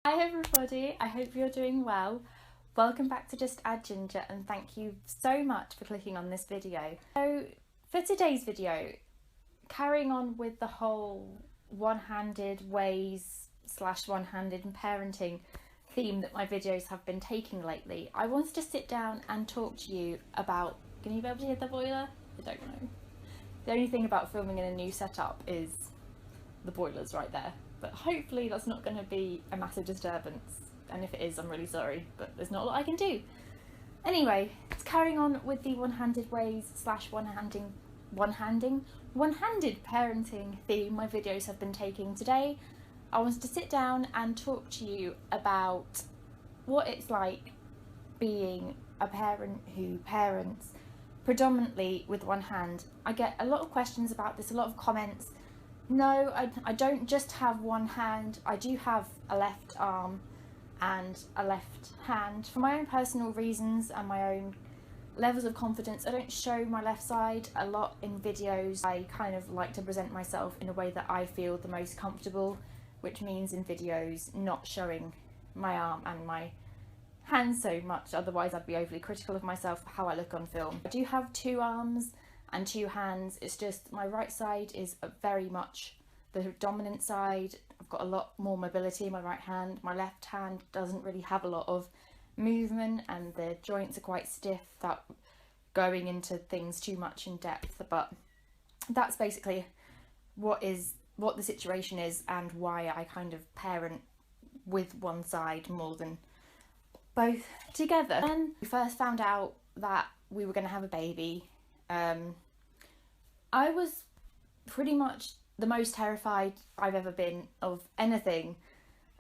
Hi everybody, I hope you're doing well. Welcome back to Just Add Ginger and thank you so much for clicking on this video. So for today's video, carrying on with the whole one-handed ways / one-handed parenting theme that my videos have been taking lately, I wanted to sit down and talk to you about, can you be able to hear the boiler? I don't know. The only thing about filming in a new setup is the boiler's right there. But hopefully that's not going to be a massive disturbance, and if it is, I'm really sorry, but there's not a lot I can do. Anyway, it's carrying on with the one-handed ways / one-handed parenting theme my videos have been taking. Today I wanted to sit down and talk to you about what it's like being a parent who parents predominantly with one hand. I get a lot of questions about this, a lot of comments. No, I don't just have one hand. I do have a left arm and a left hand. For my own personal reasons and my own levels of confidence, I don't show my left side a lot in videos. I kind of like to present myself in a way that I feel the most comfortable, which means in videos not showing my arm and my hand so much, otherwise I'd be overly critical of myself for how I look on film. I do have two arms and two hands. It's just my right side is very much the dominant side. I've got a lot more mobility in my right hand. My left hand doesn't really have a lot of movement and the joints are quite stiff without going into things too much in depth, but that's basically what the situation is and why I kind of parent with one side more than both together. When we first found out that we were going to have a baby, I was pretty much the most terrified I've ever been of anything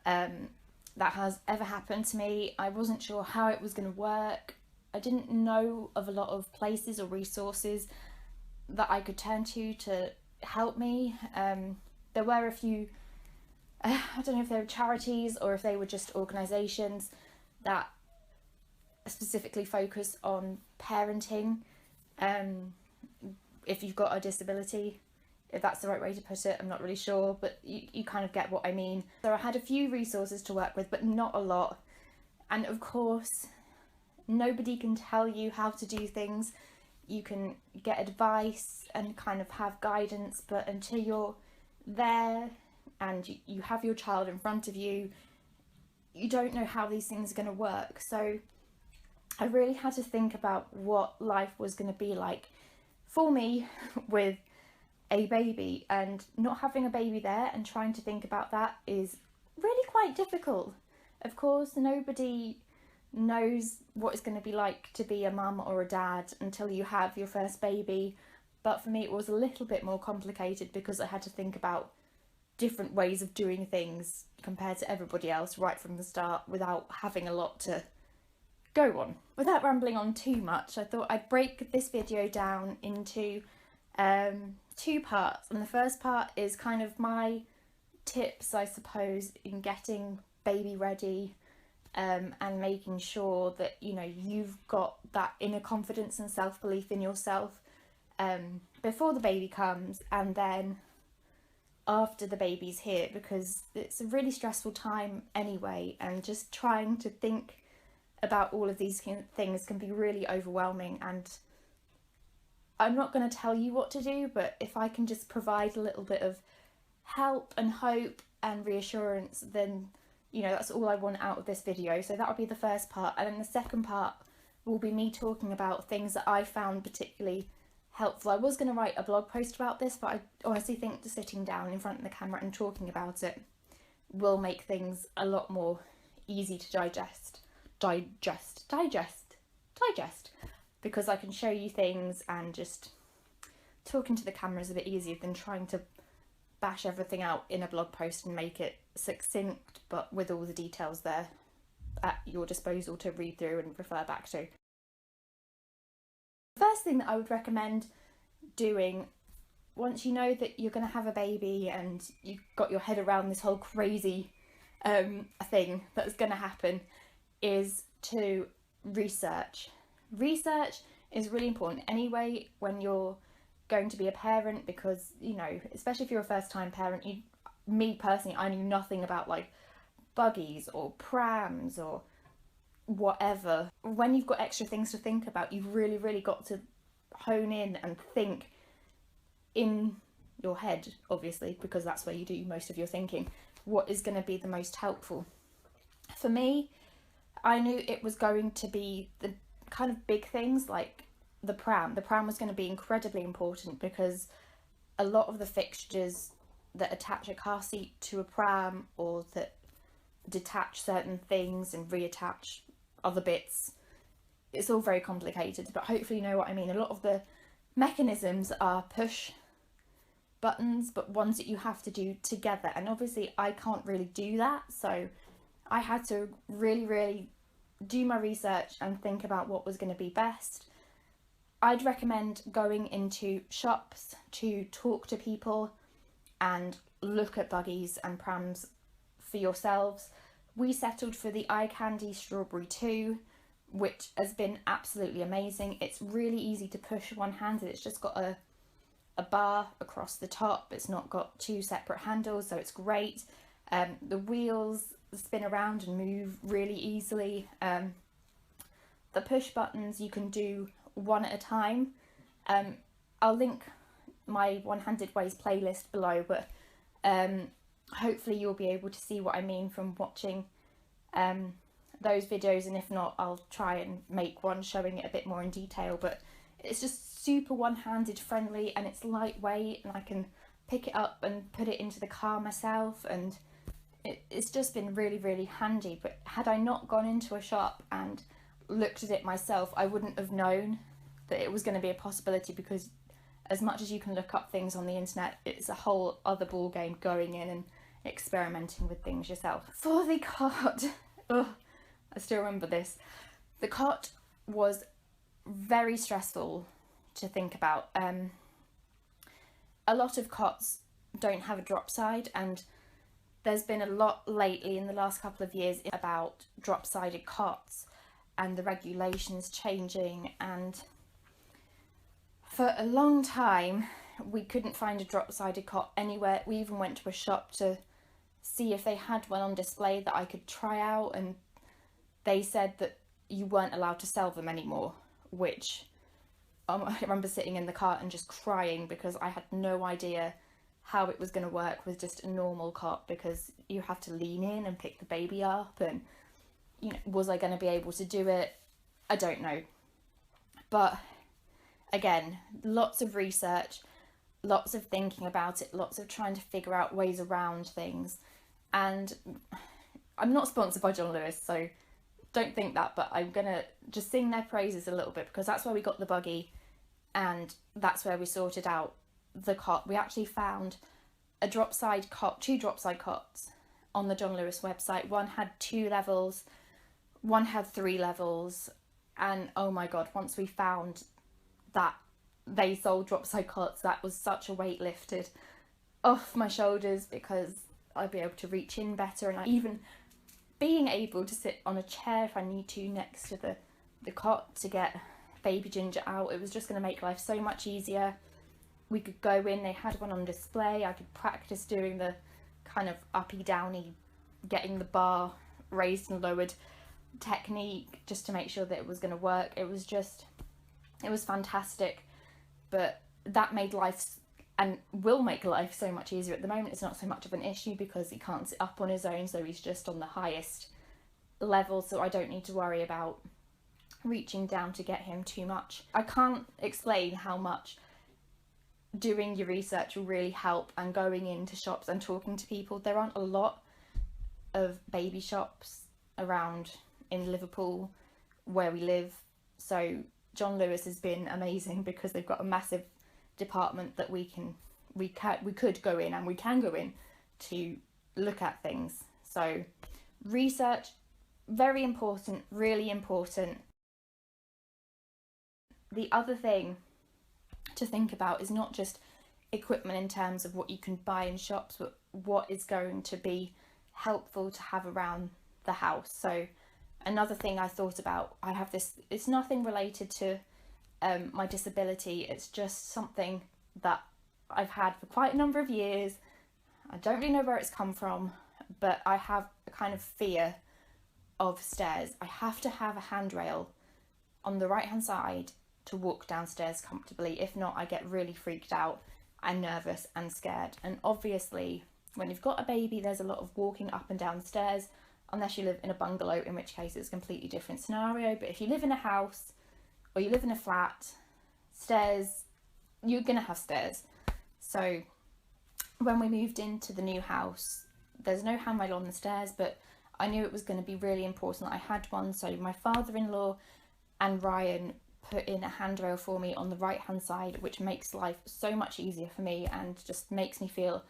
that has ever happened to me. I wasn't sure how it was going to work. I didn't know of a lot of places or resources that I could turn to help me. There were a few, I don't know if they were charities or if they were just organisations that specifically focus on parenting. If you've got a disability, if that's the right way to put it, I'm not really sure, but you kind of get what I mean. So I had a few resources to work with, but not a lot. And of course, nobody can tell you how to do things. You can get advice and kind of have guidance, but until you're there and you have your child in front of you, you don't know how these things are going to work. So I really had to think about what life was going to be like for me with a baby, and not having a baby there and trying to think about that is really quite difficult. Of course, nobody knows what it's going to be like to be a mum or a dad until you have your first baby, but for me it was a little bit more complicated because I had to think about different ways of doing things compared to everybody else right from the start without having a lot to go on. Without rambling on too much, I thought I'd break this video down into two parts, and the first part is kind of my tips, I suppose, in getting baby ready and making sure that you've got that inner confidence and self-belief in yourself before the baby comes and then after the baby's here, because it's a really stressful time anyway, and just trying to think about all of these things can be really overwhelming. And I'm not going to tell you what to do, but if I can just provide a little bit of help and hope and reassurance, then that's all I want out of this video. So that'll be the first part, and then the second part will be me talking about things that I found particularly helpful. I was going to write a blog post about this, but I honestly think just sitting down in front of the camera and talking about it will make things a lot more easy to digest, because I can show you things, and just talking to the camera is a bit easier than trying to bash everything out in a blog post and make it succinct but with all the details there at your disposal to read through and refer back to. The first thing that I would recommend doing once you know that you're going to have a baby and you've got your head around this whole crazy thing that's going to happen is to research. Research is really important anyway when you're going to be a parent, because especially if you're a first time parent, me personally, I knew nothing about like buggies or prams or whatever, when you've got extra things to think about, you've really got to hone in and think in your head, obviously, because that's where you do most of your thinking, what is going to be the most helpful. For me, I knew it was going to be the kind of big things like the pram. The pram was going to be incredibly important because a lot of the fixtures that attach a car seat to a pram or that detach certain things and reattach other bits, it's all very complicated, but hopefully you know what I mean. A lot of the mechanisms are push buttons, but ones that you have to do together, and obviously I can't really do that, so I had to really do my research and think about what was going to be best. I'd recommend going into shops to talk to people and look at buggies and prams for yourselves. We settled for the Eye Candy Strawberry 2, which has been absolutely amazing. It's really easy to push one-handed. It's just got a bar across the top. It's not got two separate handles, so it's great. The wheels spin around and move really easily. The push buttons you can do one at a time. I'll link my One-Handed Ways playlist below, but hopefully you'll be able to see what I mean from watching those videos, and if not, I'll try and make one showing it a bit more in detail. But it's just super one-handed friendly, and it's lightweight, and I can pick it up and put it into the car myself, and it's just been really handy. But had I not gone into a shop and looked at it myself, I wouldn't have known that it was going to be a possibility, because as much as you can look up things on the internet, it's a whole other ball game going in and experimenting with things yourself. For the cot, I still remember this. The cot was very stressful to think about. A lot of cots don't have a drop side, and there's been a lot lately in the last couple of years about drop-sided cots and the regulations changing, and for a long time we couldn't find a drop-sided cot anywhere. We even went to a shop to see if they had one on display that I could try out, and they said that you weren't allowed to sell them anymore, which I remember sitting in the car and just crying because I had no idea how it was going to work with just a normal cot, because you have to lean in and pick the baby up, and you know, was I going to be able to do it? I don't know. But again, lots of research, lots of thinking about it, lots of trying to figure out ways around things. And I'm not sponsored by John Lewis, so don't think that, but I'm gonna just sing their praises a little bit, because that's where we got the buggy and that's where we sorted out the cot. We actually found a drop side cot, two drop side cots on the John Lewis website. One had 2 levels, one had 3 levels, and oh my god, once we found that they sold drop side cots, that was such a weight lifted off my shoulders, because I'd be able to reach in better, and even being able to sit on a chair if I need to next to the cot to get baby Ginger out. It was just going to make life so much easier. We could go in, they had one on display, I could practice doing the kind of uppy downy, getting the bar raised and lowered technique just to make sure that it was going to work. It was fantastic, but that made life and will make life so much easier. At the moment it's not so much of an issue because he can't sit up on his own, so he's just on the highest level, so I don't need to worry about reaching down to get him too much. I can't explain how much doing your research will really help, and going into shops and talking to people. There aren't a lot of baby shops around in Liverpool where we live, so John Lewis has been amazing because they've got a massive department that we could go in, and we can go in to look at things. So research, very important, really important. The other thing to think about is not just equipment in terms of what you can buy in shops, but what is going to be helpful to have around the house. So another thing I thought about, I have this, it's nothing related to my disability, it's just something that I've had for quite a number of years. I don't really know where it's come from, but I have a kind of fear of stairs. I have to have a handrail on the right hand side to walk downstairs comfortably. If not, I get really freaked out and nervous and scared. And obviously, when you've got a baby, there's a lot of walking up and down the stairs, unless you live in a bungalow, in which case it's a completely different scenario. But if you live in a house or you live in a flat, stairs, you're gonna have stairs. So when we moved into the new house, there's no handrail on the stairs, but I knew it was going to be really important that I had one. So my father-in-law and Ryan put in a handrail for me on the right hand side, which makes life so much easier for me and just makes me feel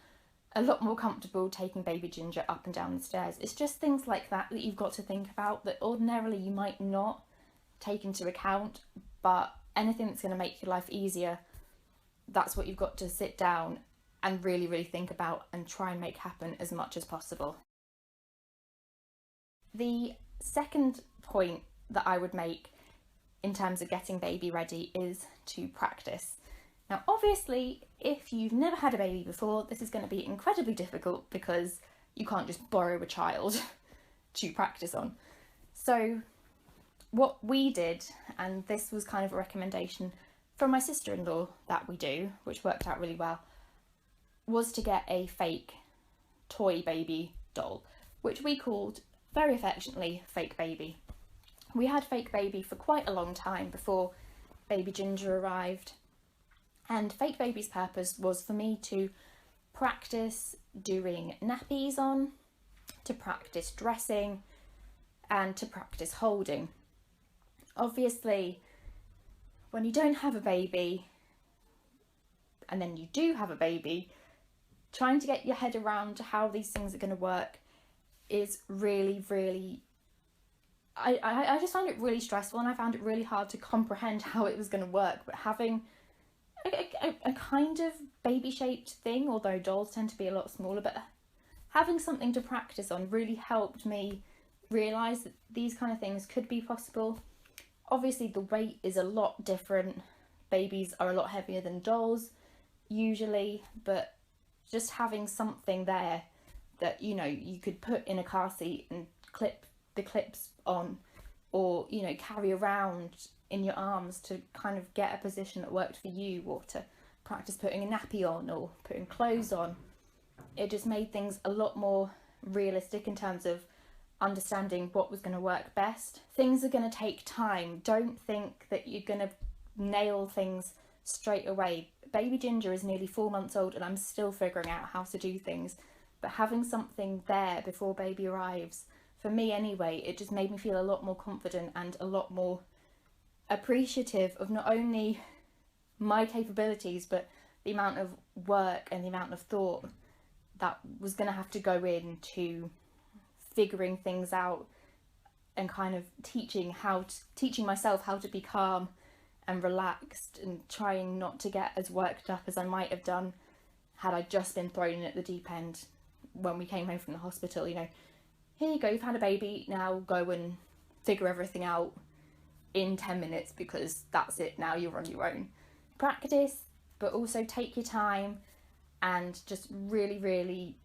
a lot more comfortable taking baby Ginger up and down the stairs. It's just things like that that you've got to think about that ordinarily you might not take into account, but anything that's going to make your life easier, that's what you've got to sit down and really think about and try and make happen as much as possible. The second point that I would make in terms of getting baby ready is to practice. Now obviously, if you've never had a baby before, this is going to be incredibly difficult because you can't just borrow a child to practice on. So what we did, and this was kind of a recommendation from my sister-in-law that we do, which worked out really well, was to get a fake toy baby doll, which we called very affectionately Fake Baby. We had Fake Baby for quite a long time before baby Ginger arrived, and Fake Baby's purpose was for me to practice doing nappies on, to practice dressing, and to practice holding. Obviously, when you don't have a baby and then you do have a baby, trying to get your head around how these things are going to work is really I just found it really stressful, and I found it really hard to comprehend how it was going to work. But having a kind of baby shaped thing, although dolls tend to be a lot smaller, but having something to practice on really helped me realise that these kind of things could be possible. Obviously the weight is a lot different. Babies are a lot heavier than dolls usually, but just having something there that, you know, you could put in a car seat and clip the clips on, or, you know, carry around in your arms to kind of get a position that worked for you, or to practice putting a nappy on or putting clothes on. It just made things a lot more realistic in terms of understanding what was going to work best. Things are going to take time. Don't think that you're going to nail things straight away. Baby Ginger is nearly 4 months old and I'm still figuring out how to do things, but having something there before baby arrives, for me anyway, it just made me feel a lot more confident and a lot more appreciative of not only my capabilities, but the amount of work and the amount of thought that was going to have to go into figuring things out and kind of teaching myself how to be calm and relaxed, and trying not to get as worked up as I might have done had I just been thrown in at the deep end when we came home from the hospital. You know, here you go, you've had a baby, now go and figure everything out in 10 minutes because that's it, now you're on your own. Practice, but also take your time and just really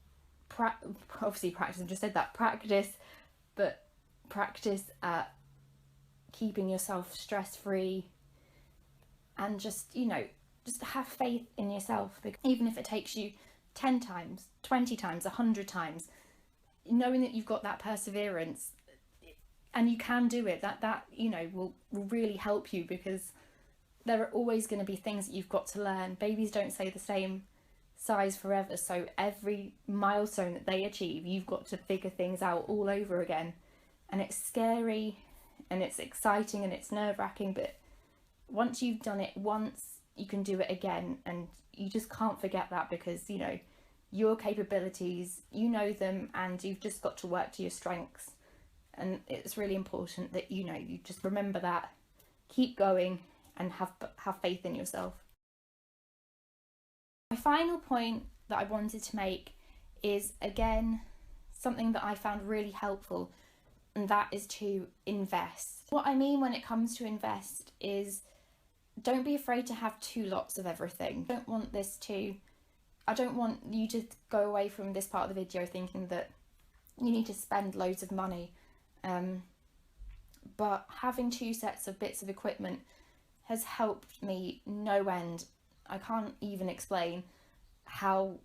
obviously practice, I just said that, practice, but practice at keeping yourself stress-free, and just, you know, just have faith in yourself, because even if it takes you 10 times, 20 times, 100 times, knowing that you've got that perseverance and you can do it, that you know, will really help you, because there are always going to be things that you've got to learn. Babies don't stay the same size forever, so every milestone that they achieve, you've got to figure things out all over again, and it's scary and it's exciting and it's nerve-wracking, but once you've done it once, you can do it again, and you just can't forget that, because, you know, your capabilities, you know them, and you've just got to work to your strengths. And it's really important that, you know, you just remember that, keep going, and have faith in yourself. My final point that I wanted to make is, again, something that I found really helpful, and that is to invest. What I mean when it comes to invest is, don't be afraid to have 2 lots of everything. I don't want you to go away from this part of the video thinking that you need to spend loads of money. But having 2 sets of bits of equipment has helped me no end. I can't even explain how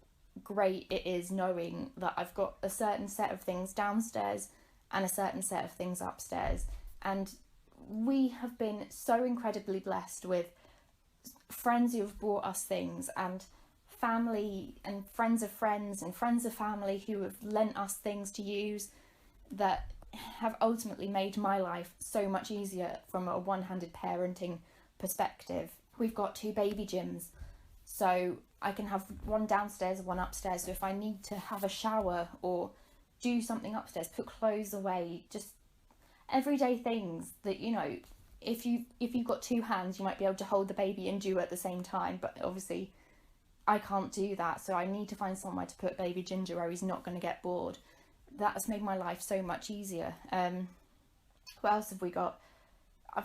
great it is knowing that I've got a certain set of things downstairs and a certain set of things upstairs. And we have been so incredibly blessed with friends who have brought us things, and family and friends of friends and friends of family who have lent us things to use, that have ultimately made my life so much easier from a one-handed parenting perspective. We've got 2 baby gyms, so I can have one downstairs and one upstairs. So if I need to have a shower or do something upstairs, put clothes away, just everyday things that, you know, if you've got 2 hands, you might be able to hold the baby and do at the same time. But obviously I can't do that, so I need to find somewhere to put baby Ginger where he's not going to get bored. That has made my life so much easier. What else have we got?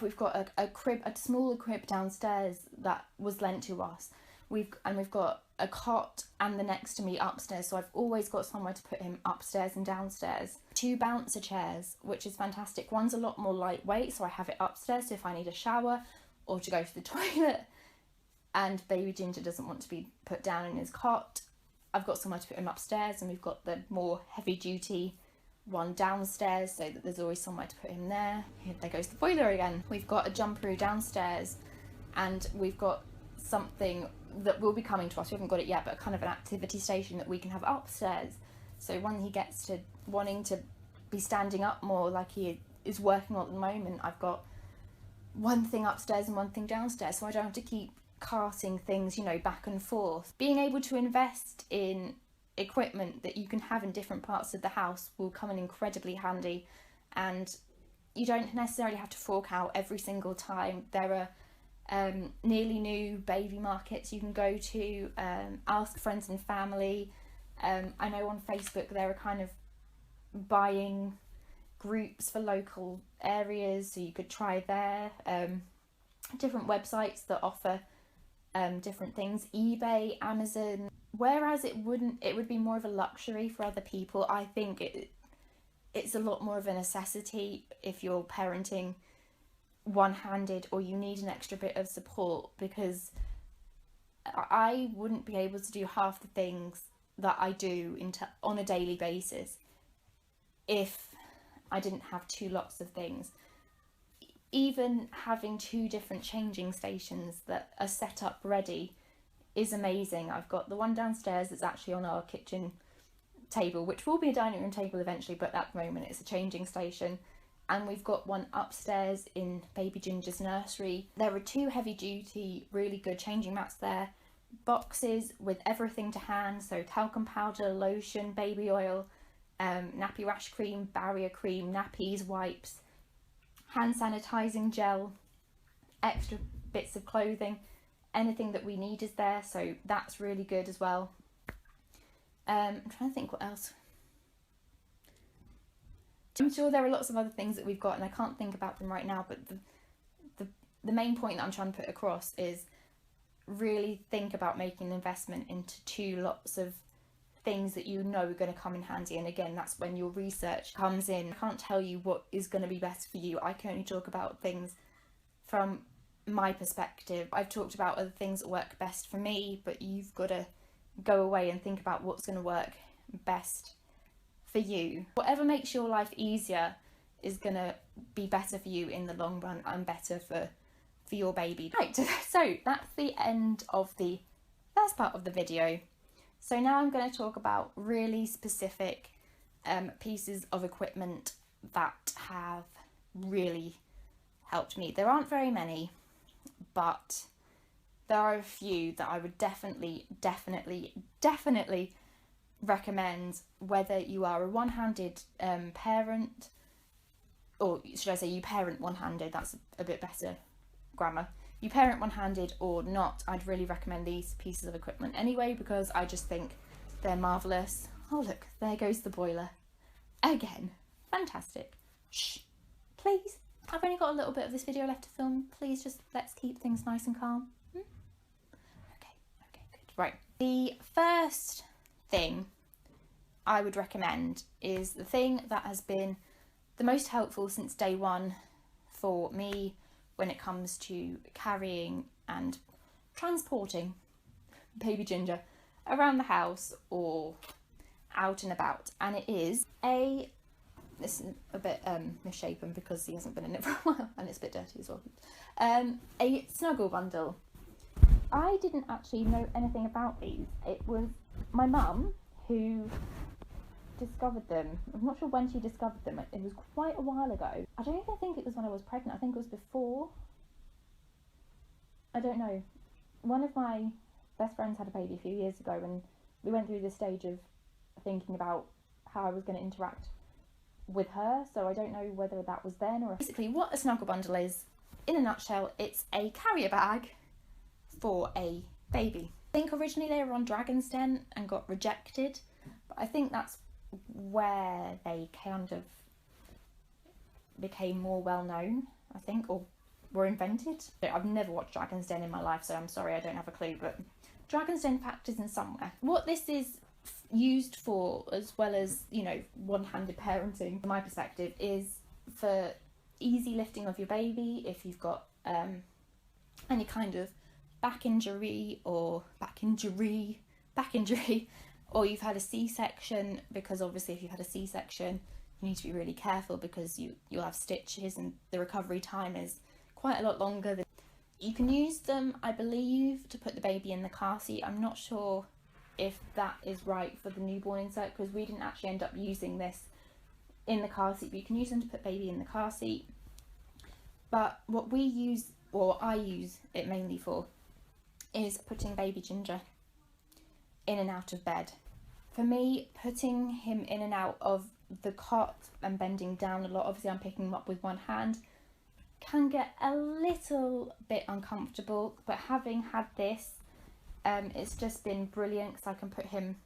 We've got a crib, a smaller crib downstairs that was lent to us. We've got a cot and the next to me upstairs, so I've always got somewhere to put him upstairs and downstairs. 2 bouncer chairs, which is fantastic. One's a lot more lightweight, so I have it upstairs, so if I need a shower or to go to the toilet and baby Ginger doesn't want to be put down in his cot, I've got somewhere to put him upstairs. And we've got the more heavy duty one downstairs, so that there's always somewhere to put him there. Here, there goes the boiler again. We've got a jumperoo downstairs, and we've got something that will be coming to us, we haven't got it yet, but kind of an activity station that we can have upstairs. So when he gets to wanting to be standing up more like he is working on at the moment, I've got one thing upstairs and one thing downstairs, so I don't have to keep carting things, you know, back and forth. Being able to invest in equipment that you can have in different parts of the house will come in incredibly handy, and you don't necessarily have to fork out every single time. There are nearly new baby markets you can go to, ask friends and family. I know on Facebook there are kind of buying groups for local areas, so you could try there. Different websites that offer different things, eBay, Amazon. Whereas it would be more of a luxury for other people, I think it's a lot more of a necessity if you're parenting one-handed or you need an extra bit of support, because I wouldn't be able to do half the things that I do on a daily basis if I didn't have 2 lots of things. Even having 2 different changing stations that are set up ready is amazing. I've got the one downstairs that's actually on our kitchen table, which will be a dining room table eventually, but at the moment it's a changing station. And we've got one upstairs in baby Ginger's nursery. There are 2 heavy duty, really good changing mats there, boxes with everything to hand, so talcum powder, lotion, baby oil, nappy rash cream, barrier cream, nappies, wipes, hand sanitizing gel, extra bits of clothing, anything that we need is there, so that's really good as well. I'm trying to think what else. I'm sure there are lots of other things that we've got and I can't think about them right now, but the main point that I'm trying to put across is really think about making an investment into 2 lots of things that you know are going to come in handy. And again, that's when your research comes in. I can't tell you what is going to be best for you. I can only talk about things from my perspective. I've talked about other things that work best for me, but you've got to go away and think about what's going to work best for you. Whatever makes your life easier is going to be better for you in the long run and better for your baby. Right, so that's the end of the first part of the video. So now I'm going to talk about really specific pieces of equipment that have really helped me. There aren't very many, but there are a few that I would definitely recommend, whether you are a one-handed parent, or should I say you parent one-handed, that's a bit better grammar. You parent one-handed or not, I'd really recommend these pieces of equipment anyway, because I just think they're marvellous. Oh look, there goes the boiler. Again, fantastic. Shh, please. I've only got a little bit of this video left to film. Please just let's keep things nice and calm. Okay, good. Right, the first thing I would recommend is the thing that has been the most helpful since day one for me when it comes to carrying and transporting baby Ginger around the house or out and about, and it is this is a bit misshapen because he hasn't been in it for a while and it's a bit dirty as well. A snuggle bundle. I didn't actually know anything about these. It was my mum who discovered them. I'm not sure when she discovered them. It was quite a while ago. I don't even think it was when I was pregnant. I think it was before. I don't know. One of my best friends had a baby a few years ago, and we went through this stage of thinking about how I was going to interact with her, so I don't know whether that was then or... Basically, what a snuggle bundle is, in a nutshell, it's a carrier bag for a baby. I think originally they were on Dragon's Den and got rejected, but I think that's where they kind of became more well known, I think, or were invented. I've never watched Dragon's Den in my life, so I'm sorry, I don't have a clue, but Dragon's Den factors in somewhere. What this is used for, as well as, you know, one-handed parenting, from my perspective, is for easy lifting of your baby if you've got any kind of back injury, or or you've had a C-section, because obviously if you've had a C-section you need to be really careful because you'll have stitches and the recovery time is quite a lot longer. You can use them, I believe, to put the baby in the car seat. I'm not sure if that is right for the newborn insert, because we didn't actually end up using this in the car seat, but you can use them to put baby in the car seat. But what we use, or I use it mainly for, is putting baby Ginger in and out of bed. For me, putting him in and out of the cot and bending down a lot, obviously I'm picking him up with one hand, can get a little bit uncomfortable, but having had this, it's just been brilliant because I can put him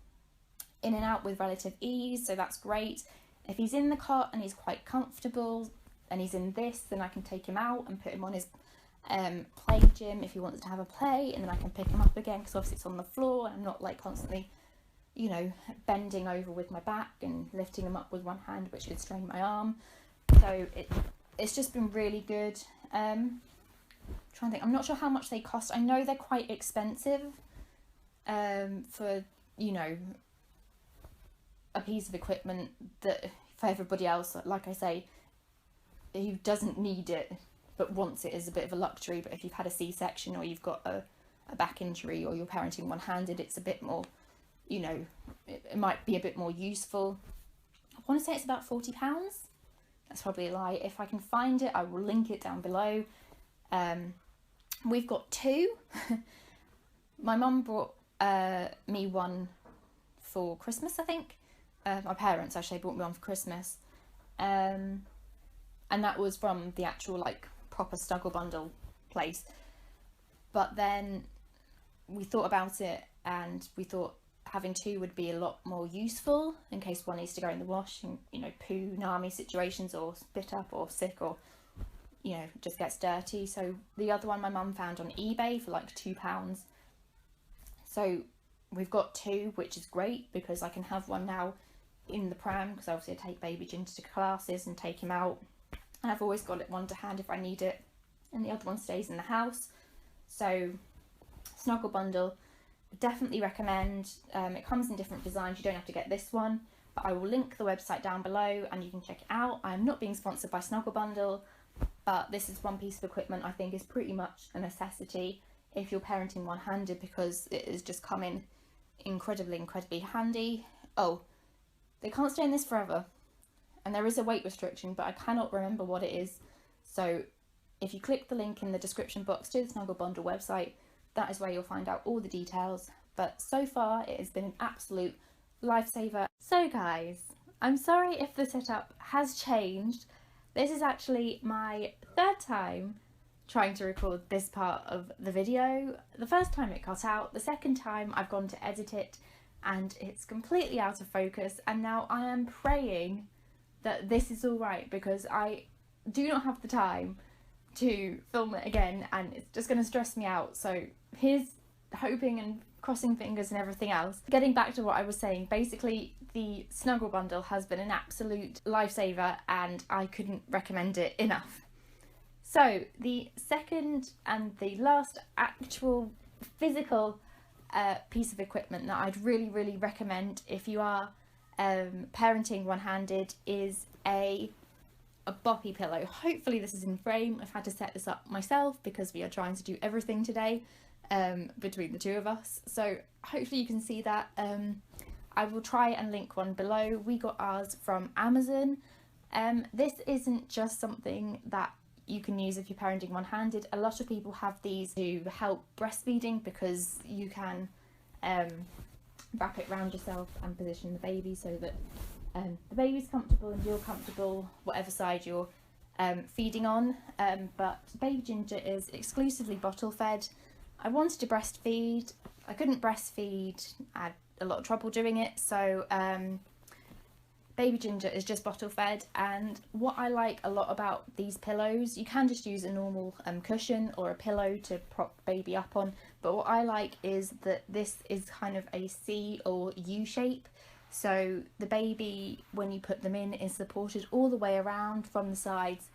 in and out with relative ease, so that's great. If he's in the cot and he's quite comfortable and he's in this, then I can take him out and put him on his play gym if he wants to have a play, and then I can pick him up again because obviously it's on the floor and I'm not like constantly, you know, bending over with my back and lifting him up with one hand, which could strain my arm. So it's just been really good. Trying to think, I'm not sure how much they cost. I know they're quite expensive for, you know, a piece of equipment that for everybody else, like I say, who doesn't need it but wants it, is a bit of a luxury. But if you've had a C-section or you've got a back injury or you're parenting one-handed, it's a bit more, you know, it might be a bit more useful. I want to say it's about £40. That's probably a lie. If I can find it, I will link it down below. We've got two. My mum brought me one for Christmas, I think. My parents actually brought me one for Christmas. And that was from the actual, like, proper snuggle bundle place. But then we thought about it and we thought having two would be a lot more useful in case one needs to go in the wash and, you know, poo, NAMI situations, or spit up or sick, or, you know, just gets dirty. So the other one my mum found on eBay for like £2. So we've got two, which is great because I can have one now in the pram, because obviously I take baby Ginger to classes and take him out, and I've always got it one to hand if I need it, and the other one stays in the house. So snuggle bundle, definitely recommend. It comes in different designs, you don't have to get this one, but I will link the website down below and you can check it out. I'm not being sponsored by Snuggle Bundle, but this is one piece of equipment I think is pretty much a necessity if you're parenting one-handed, because it has just come in incredibly handy. Oh, they can't stay in this forever, and there is a weight restriction, but I cannot remember what it is. So if you click the link in the description box to the Snuggle Bundle website, that is where you'll find out all the details. But so far it has been an absolute lifesaver. So guys, I'm sorry if the setup has changed. This is actually my third time trying to record this part of the video. The first time it cut out, the second time I've gone to edit it and it's completely out of focus, and now I am praying that this is all right, because I do not have the time to film it again and it's just going to stress me out. So here's hoping and crossing fingers and everything else. Getting back to what I was saying, basically the Snuggle Bundle has been an absolute lifesaver and I couldn't recommend it enough. So the second and the last actual physical piece of equipment that I'd really recommend if you are parenting one-handed is a Boppy Pillow. Hopefully this is in frame. I've had to set this up myself because we are trying to do everything today between the two of us, so hopefully you can see that. I will try and link one below. We got ours from Amazon. This isn't just something that you can use if you're parenting one-handed. A lot of people have these to help breastfeeding because you can wrap it around yourself and position the baby so that the baby's comfortable and you're comfortable whatever side you're feeding on. But baby Ginger is exclusively bottle fed. I wanted to breastfeed, I couldn't breastfeed, I had a lot of trouble doing it, so baby Ginger is just bottle fed. And what I like a lot about these pillows, you can just use a normal cushion or a pillow to prop baby up on, but what I like is that this is kind of a C or U shape, so the baby, when you put them in, is supported all the way around from the sides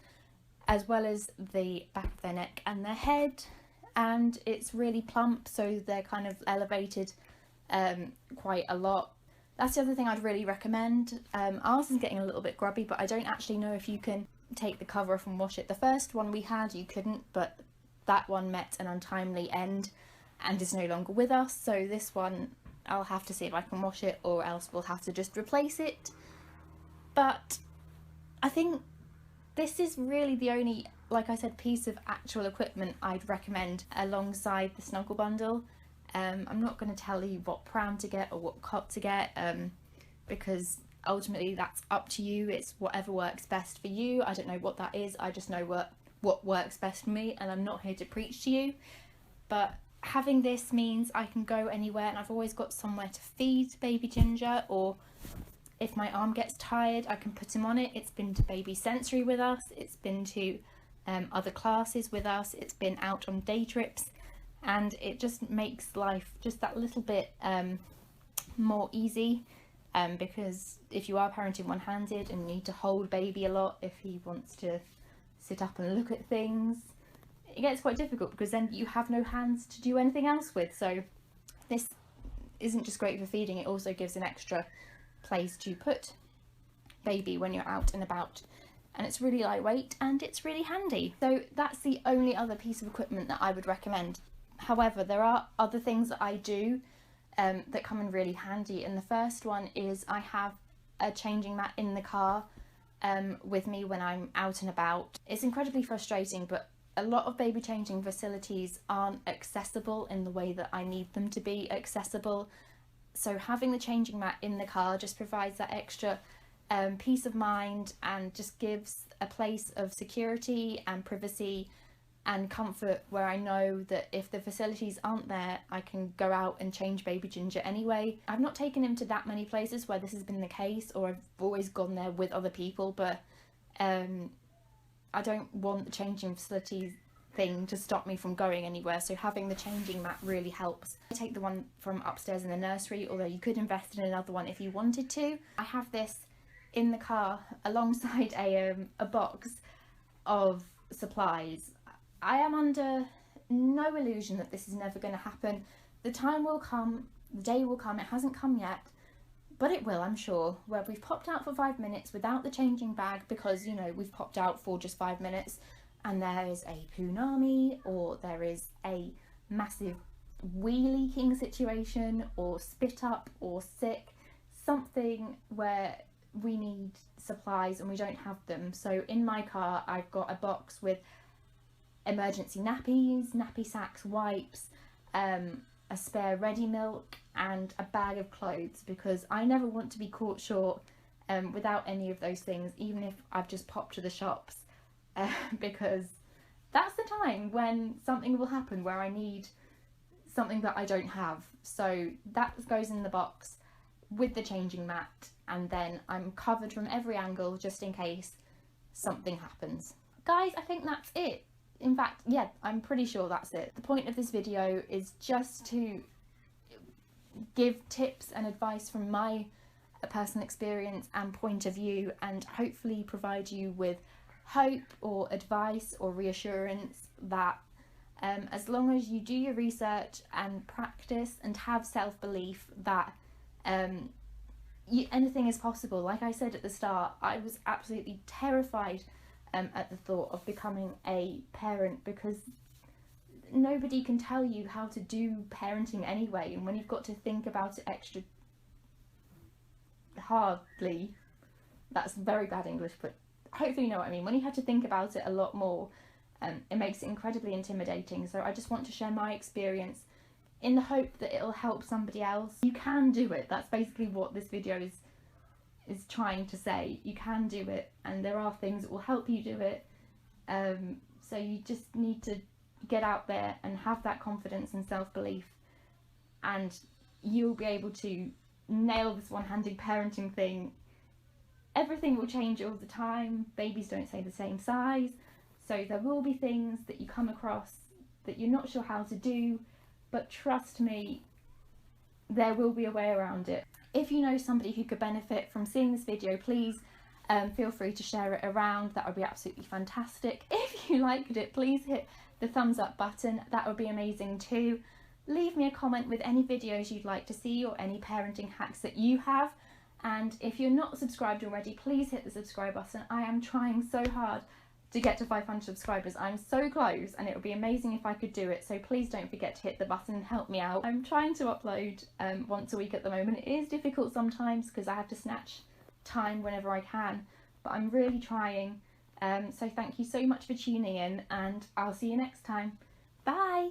as well as the back of their neck and their head, and it's really plump, so they're kind of elevated quite a lot. That's the other thing I'd really recommend. Ours is getting a little bit grubby, but I don't actually know if you can take the cover off and wash it. The first one we had you couldn't, but that one met an untimely end and is no longer with us, so this one I'll have to see if I can wash it, or else we'll have to just replace it. But I think this is really the only, like I said, piece of actual equipment I'd recommend alongside the Snuggle Bundle. I'm not going to tell you what pram to get or what cot to get, because ultimately that's up to you. It's whatever works best for you. I don't know what that is, I just know what works best for me, and I'm not here to preach to you. But having this means I can go anywhere, and I've always got somewhere to feed baby Ginger, or if my arm gets tired I can put him on it. It's been to baby sensory with us, it's been to other classes with us, it's been out on day trips, and it just makes life just that little bit more easy, because if you are parenting one-handed and need to hold baby a lot, if he wants to sit up and look at things, it gets quite difficult because then you have no hands to do anything else with. So this isn't just great for feeding, it also gives an extra place to put baby when you're out and about, and it's really lightweight and it's really handy. So that's the only other piece of equipment that I would recommend. However, there are other things that I do that come in really handy, and the first one is I have a changing mat in the car with me when I'm out and about. It's incredibly frustrating, but a lot of baby changing facilities aren't accessible in the way that I need them to be accessible. So having the changing mat in the car just provides that extra peace of mind, and just gives a place of security and privacy and comfort where I know that if the facilities aren't there, I can go out and change baby Ginger anyway. I've not taken him to that many places where this has been the case, or I've always gone there with other people, but I don't want the changing facilities thing to stop me from going anywhere, so having the changing mat really helps. I take the one from upstairs in the nursery, although you could invest in another one if you wanted to. I have this in the car alongside a box of supplies. I am under no illusion that this is never going to happen. The time will come, the day will come, it hasn't come yet, but it will, I'm sure, where we've popped out for 5 minutes without the changing bag because, you know, we've popped out for just 5 minutes, and there is a punami, or there is a massive wee leaking situation, or spit up, or sick, something where we need supplies and we don't have them. So in my car I've got a box with emergency nappies, nappy sacks, wipes, a spare ready milk, and a bag of clothes, because I never want to be caught short without any of those things, even if I've just popped to the shops, because that's the time when something will happen where I need something that I don't have. So that goes in the box with the changing mat, and then I'm covered from every angle just in case something happens. Guys, I think that's it. In fact, yeah, I'm pretty sure that's it. The point of this video is just to give tips and advice from my personal experience and point of view, and hopefully provide you with hope or advice or reassurance that as long as you do your research and practice and have self-belief, that anything is possible. Like I said at the start, I was absolutely terrified at the thought of becoming a parent, because nobody can tell you how to do parenting anyway, and when you've got to think about it extra hardly, that's very bad English, but hopefully you know what I mean, when you have to think about it a lot more, it makes it incredibly intimidating. So I just want to share my experience in the hope that it'll help somebody else. You can do it. That's basically what this video is trying to say. You can do it, and there are things that will help you do it. So you just need to get out there and have that confidence and self-belief, and you'll be able to nail this one-handed parenting thing. Everything will change all the time. Babies don't stay the same size, so there will be things that you come across that you're not sure how to do, but trust me, there will be a way around it. If you know somebody who could benefit from seeing this video, please feel free to share it around. That would be absolutely fantastic. If you liked it, please hit the thumbs up button. That would be amazing too. Leave me a comment with any videos you'd like to see or any parenting hacks that you have. And if you're not subscribed already, please hit the subscribe button. I am trying so hard to get to 500 subscribers. I'm so close, and it would be amazing if I could do it. So please don't forget to hit the button and help me out. I'm trying to upload once a week at the moment. It is difficult sometimes because I have to snatch time whenever I can, but I'm really trying. So thank you so much for tuning in, and I'll see you next time. Bye!